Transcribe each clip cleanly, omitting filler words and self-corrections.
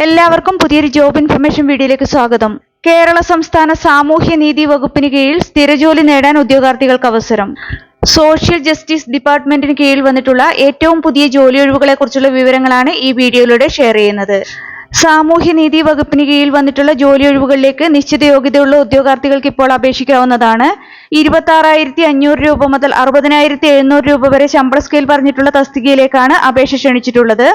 എല്ലാവർക്കും പുതിയൊരു job information വീഡിയോയിലേക്ക് സ്വാഗതം. കേരള സംസ്ഥാന സാമൂഹ്യനീതി വകുപ്പിന് കീഴിൽ സ്ഥിരജോലി നേടാൻ ഉദ്യോഗാർത്ഥികൾക്ക് അവസരം. സോഷ്യൽ ജസ്റ്റിസ് ഡിപ്പാർട്ട്മെന്റിന് കീഴിൽ വന്നിട്ടുള്ള ഏറ്റവും പുതിയ ജോലി ഒഴിവുകളെ കുറിച്ചുള്ള വിവരങ്ങളാണ് ഈ വീഡിയോയിലൂടെ ഷെയർ ചെയ്യുന്നത്. സാമൂഹ്യനീതി വകുപ്പിന് കീഴിൽ വന്നിട്ടുള്ള ജോലി ഒഴിവുകളിലേക്ക് നിശ്ചിത യോഗ്യതയുള്ള ഉദ്യോഗാർത്ഥികൾക്ക് ഇപ്പോൾ അപേക്ഷിക്കാവുന്നതാണ്. 26,500 രൂപ മുതൽ 60,700 രൂപ വരെ ശമ്പള സ്കെയിൽ പറഞ്ഞിട്ടുള്ള തസ്തികയിലേക്കാണ് അപേക്ഷ ക്ഷണിച്ചിട്ടുള്ളത്.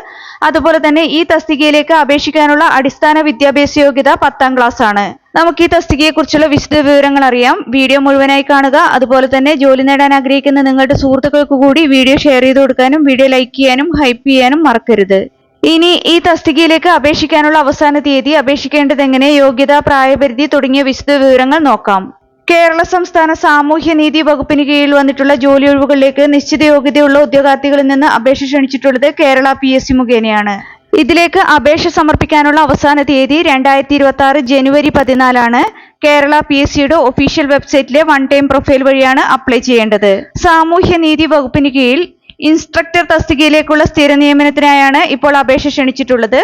അതുപോലെ തന്നെ ഈ തസ്തികയിലേക്ക് അപേക്ഷിക്കാനുള്ള അടിസ്ഥാന വിദ്യാഭ്യാസ യോഗ്യത 10ാം ക്ലാസ് ആണ്. നമുക്ക് ഈ തസ്തികയെക്കുറിച്ചുള്ള വിശദ വിവരങ്ങൾ അറിയാം. വീഡിയോ മുഴുവനായി കാണുക. അതുപോലെ തന്നെ ജോലി നേടാൻ ആഗ്രഹിക്കുന്ന നിങ്ങളുടെ സുഹൃത്തുക്കൾക്ക് കൂടി വീഡിയോ ഷെയർ ചെയ്ത് കൊടുക്കാനും വീഡിയോ ലൈക്ക് ചെയ്യാനും ഹൈപ്പ് ചെയ്യാനും മറക്കരുത്. ഇനി ഈ തസ്തികയിലേക്ക് അപേക്ഷിക്കാനുള്ള അവസാന തീയതി, അപേക്ഷിക്കേണ്ടത് എങ്ങനെ, യോഗ്യത, പ്രായപരിധി തുടങ്ങിയ വിശദ വിവരങ്ങൾ നോക്കാം. കേരള സംസ്ഥാന സാമൂഹ്യനീതി വകുപ്പിന് കീഴിൽ വന്നിട്ടുള്ള ജോലി ഒഴിവുകളിലേക്ക് നിശ്ചിത യോഗ്യതയുള്ള ഉദ്യോഗാർത്ഥികളിൽ നിന്ന് അപേക്ഷ ക്ഷണിച്ചിട്ടുള്ളത് കേരള PSC മുഖേനയാണ്. ഇതിലേക്ക് അപേക്ഷ സമർപ്പിക്കാനുള്ള അവസാന തീയതി 2026 ജനുവരി 14 ആണ്. കേരള PSCയുടെ ഒഫീഷ്യൽ വെബ്സൈറ്റിലെ വൺ ടൈം പ്രൊഫൈൽ വഴിയാണ് അപ്ലൈ ചെയ്യേണ്ടത്. സാമൂഹ്യനീതി വകുപ്പിന് കീഴിൽ ഇൻസ്ട്രക്ടർ തസ്തികയിലേക്കുള്ള സ്ഥിര നിയമനത്തിനായാണ് ഇപ്പോൾ അപേക്ഷ ക്ഷണിച്ചിട്ടുള്ളത്.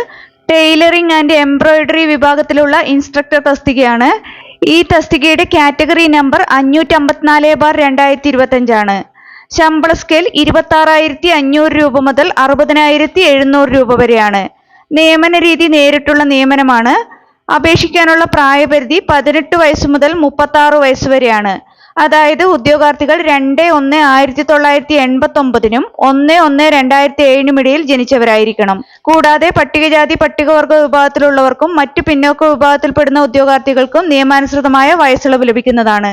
ടൈലറിംഗ് ആൻഡ് എംബ്രോയിഡറി വിഭാഗത്തിലുള്ള ഇൻസ്ട്രക്ടർ തസ്തികയാണ്. ഈ തസ്തികയുടെ കാറ്റഗറി നമ്പർ 554/2025 ആണ്. ശമ്പള സ്കെയിൽ 26,500 രൂപ മുതൽ 60,700 രൂപ വരെയാണ്. നിയമന രീതി നേരിട്ടുള്ള നിയമനമാണ്. അപേക്ഷിക്കാനുള്ള പ്രായപരിധി 18 വയസ്സ് മുതൽ 36 വയസ്സ് വരെയാണ്. അതായത് ഉദ്യോഗാർത്ഥികൾ 2/1/1989നും 1/1/2007നും ഇടയിൽ ജനിച്ചവരായിരിക്കണം. കൂടാതെ പട്ടികജാതി പട്ടികവർഗ വിഭാഗത്തിലുള്ളവർക്കും മറ്റു പിന്നോക്ക വിഭാഗത്തിൽപ്പെടുന്ന ഉദ്യോഗാർത്ഥികൾക്കും നിയമാനുസൃതമായ വയസ്സിളവ് ലഭിക്കുന്നതാണ്.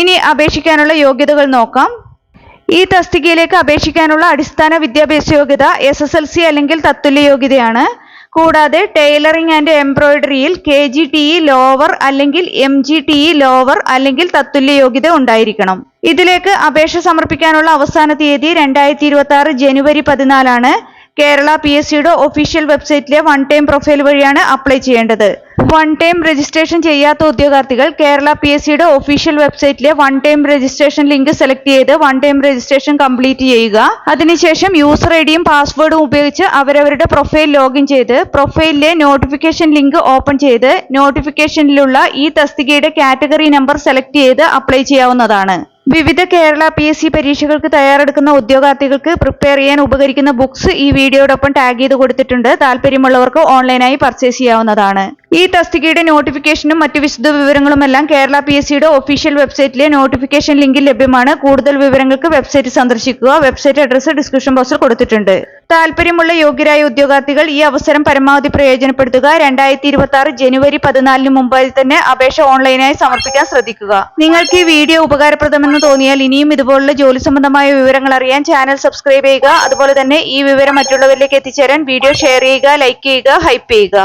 ഇനി അപേക്ഷിക്കാനുള്ള യോഗ്യതകൾ നോക്കാം. ഈ തസ്തികയിലേക്ക് അപേക്ഷിക്കാനുള്ള അടിസ്ഥാന വിദ്യാഭ്യാസ യോഗ്യത SSLC അല്ലെങ്കിൽ തത്തുല്യ യോഗ്യതയാണ്. കൂടാതെ ടൈലറിംഗ് ആൻഡ് എംബ്രോയിഡറിയിൽ KGTE ലോവർ അല്ലെങ്കിൽ MGTE ലോവർ അല്ലെങ്കിൽ തത്തുല്യ യോഗ്യത ഉണ്ടായിരിക്കണം. ഇതിലേക്ക് അപേക്ഷ സമർപ്പിക്കാനുള്ള അവസാന തീയതി 2026 ജനുവരി 14 ആണ്. കേരള PSCയുടെ ഒഫീഷ്യൽ വെബ്സൈറ്റിലെ വൺ ടൈം പ്രൊഫൈൽ വഴിയാണ് അപ്ലൈ ചെയ്യേണ്ടത്. വൺ ടൈം രജിസ്ട്രേഷൻ ചെയ്യാത്ത ഉദ്യോഗാർത്ഥികൾ കേരള PSCയുടെ ഒഫീഷ്യൽ വെബ്സൈറ്റിലെ one time registration link select ചെയ്ത് വൺ ടൈം രജിസ്ട്രേഷൻ കംപ്ലീറ്റ് ചെയ്യുക. അതിനുശേഷം യൂസർ IDയും പാസ്വേഡും ഉപയോഗിച്ച് അവരവരുടെ പ്രൊഫൈൽ ലോഗിൻ ചെയ്ത് പ്രൊഫൈലിലെ നോട്ടിഫിക്കേഷൻ ലിങ്ക് ഓപ്പൺ ചെയ്ത് നോട്ടിഫിക്കേഷനിലുള്ള ഈ തസ്തികയുടെ കാറ്റഗറി നമ്പർ സെലക്ട് ചെയ്ത് അപ്ലൈ ചെയ്യാവുന്നതാണ്. വിവിധ കേരള PSC പരീക്ഷകൾക്ക് തയ്യാറെടുക്കുന്ന ഉദ്യോഗാർത്ഥികൾക്ക് പ്രിപ്പയർ ചെയ്യാൻ ഉപകരിക്കുന്ന ബുക്സ് ഈ വീഡിയോടൊപ്പം ടാഗ് ചെയ്ത് കൊടുത്തിട്ടുണ്ട്. താല്പര്യമുള്ളവർക്ക് ഓൺലൈനായി പർച്ചേസ് ചെയ്യാവുന്നതാണ്. ഈ തസ്തികയുടെ നോട്ടിഫിക്കേഷനും മറ്റു വിശദ വിവരങ്ങളുമെല്ലാം കേരള PSCയുടെ ഒഫീഷ്യൽ വെബ്സൈറ്റിലെ നോട്ടിഫിക്കേഷൻ ലിങ്കിൽ ലഭ്യമാണ്. കൂടുതൽ വിവരങ്ങൾക്ക് വെബ്സൈറ്റ് സന്ദർശിക്കുക. വെബ്സൈറ്റ് അഡ്രസ് ഡിസ്ക്രിപ്ഷൻ ബോക്സിൽ കൊടുത്തിട്ടുണ്ട്. താല്പര്യമുള്ള യോഗ്യരായ ഉദ്യോഗാർത്ഥികൾ ഈ അവസരം പരമാവധി പ്രയോജനപ്പെടുത്തുക. 2026 ജനുവരി 14 മുമ്പായി തന്നെ അപേക്ഷ ഓൺലൈനായി സമർപ്പിക്കാൻ ശ്രദ്ധിക്കുക. നിങ്ങൾക്ക് ഈ വീഡിയോ ഉപകാരപ്രദമെന്ന് തോന്നിയാൽ ഇനിയും ഇതുപോലുള്ള ജോലി സംബന്ധമായ വിവരങ്ങൾ അറിയാൻ ചാനൽ സബ്സ്ക്രൈബ് ചെയ്യുക. അതുപോലെ തന്നെ ഈ വിവരം മറ്റുള്ളവരിലേക്ക് എത്തിച്ചേരാൻ വീഡിയോ ഷെയർ ചെയ്യുക, ലൈക്ക് ചെയ്യുക, ഹൈപ്പ് ചെയ്യുക.